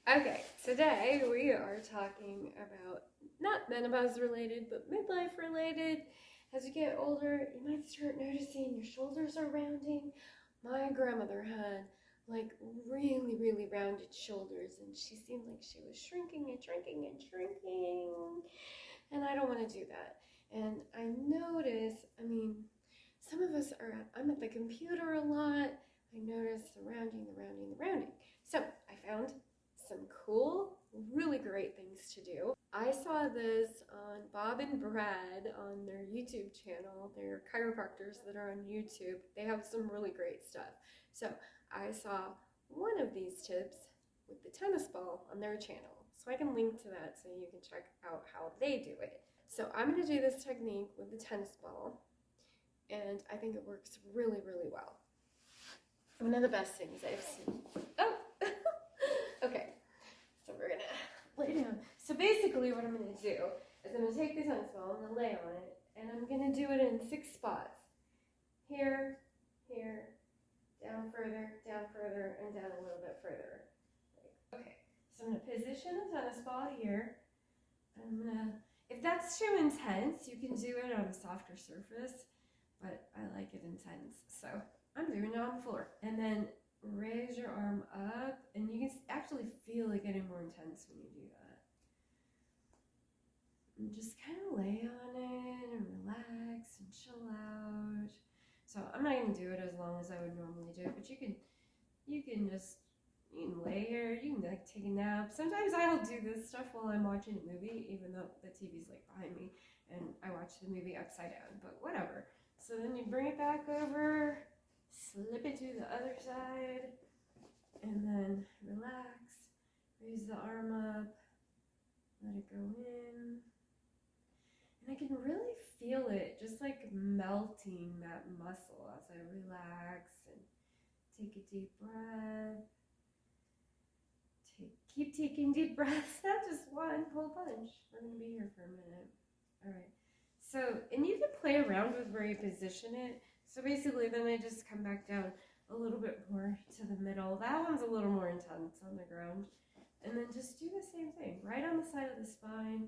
Okay, today we are talking about not menopause related, but midlife related. As you get older, you might start noticing your shoulders are rounding. My grandmother had like really rounded shoulders, and she seemed like she was shrinking and shrinking and shrinking. And I don't want to do that. And I notice, some of us I'm at the computer a lot. I notice the rounding. So I found some cool, really great things to do. I saw this on Bob and Brad on their YouTube channel. They're chiropractors that are on YouTube. They have some really great stuff. So I saw one of these tips with the tennis ball on their channel. So I can link to that so you can check out how they do it. So I'm going to do this technique with the tennis ball, and I think it works really well. One of the best things I've seen. Oh! Okay, so we're going to lay down. So basically what I'm going to do is I'm going to take the tennis ball, I'm going to lay on it, and I'm going to do it in 6 spots. Here, down further, and down a little bit further. Okay, so I'm going to position the tennis ball here. I'm going to, if that's too intense, you can do it on a softer surface, but I like it intense, so I'm doing it on the floor. And then raise your arm up, and you can actually feel it getting more intense when you do that. And just kind of lay on it and relax and chill out. So I'm not going to do it as long as I would normally do it, but you can lay here, you can like take a nap. Sometimes I'll do this stuff while I'm watching a movie, even though the TV's like behind me and I watch the movie upside down, but whatever. So then you bring it back over, slip it to the other side, and then relax, raise the arm up, let it go in. And I can really feel it just like melting that muscle as I relax and take a deep breath. Keep taking deep breaths, not just one, whole bunch. We're going to be here for a minute. All right. So, and you can play around with where you position it. So basically, then I just come back down a little bit more to the middle. That one's a little more intense on the ground. And then just do the same thing, right on the side of the spine,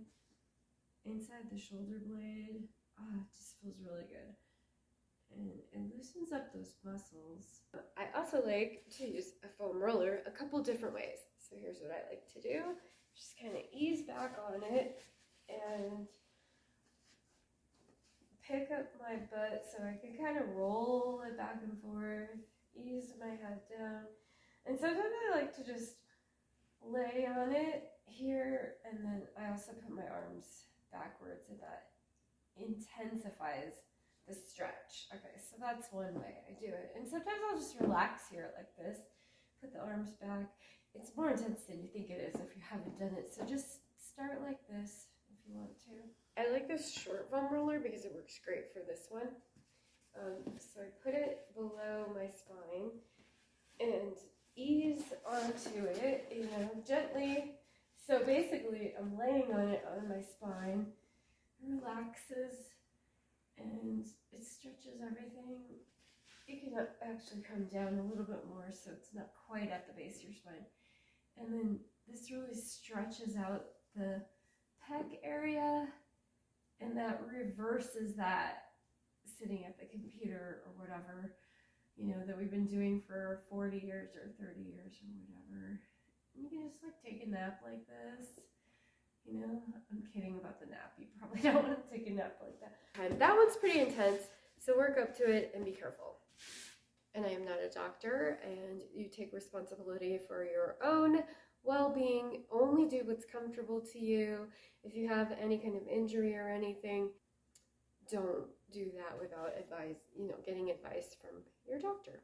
inside the shoulder blade. It just feels really good. And it loosens up those muscles. I also like to use a foam roller a couple different ways. So here's what I like to do. Just kind of ease back on it and pick up my butt so I can kind of roll it back and forth, ease my head down. And sometimes I like to just lay on it here, and then I also put my arms backwards, and that intensifies the stretch. Okay, so that's one way I do it. And sometimes I'll just relax here like this, put the arms back. It's more intense than you think it is if you haven't done it. So just start like this if you want to. I like this short foam roller because it works great for this one. So I put it below my spine and ease onto it, gently. So basically I'm laying on it on my spine. It relaxes and it stretches everything. You can actually come down a little bit more so it's not quite at the base of your spine. And then this really stretches out the pec area, and that reverses that sitting at the computer or whatever, that we've been doing for 40 years or 30 years or whatever. And you can just like take a nap like this. I'm kidding about the nap. You probably don't want to take a nap like that. That one's pretty intense, so work up to it and be careful. And I am not a doctor, and you take responsibility for your own well-being. Only do what's comfortable to you. If you have any kind of injury or anything, don't do that without advice, getting advice from your doctor.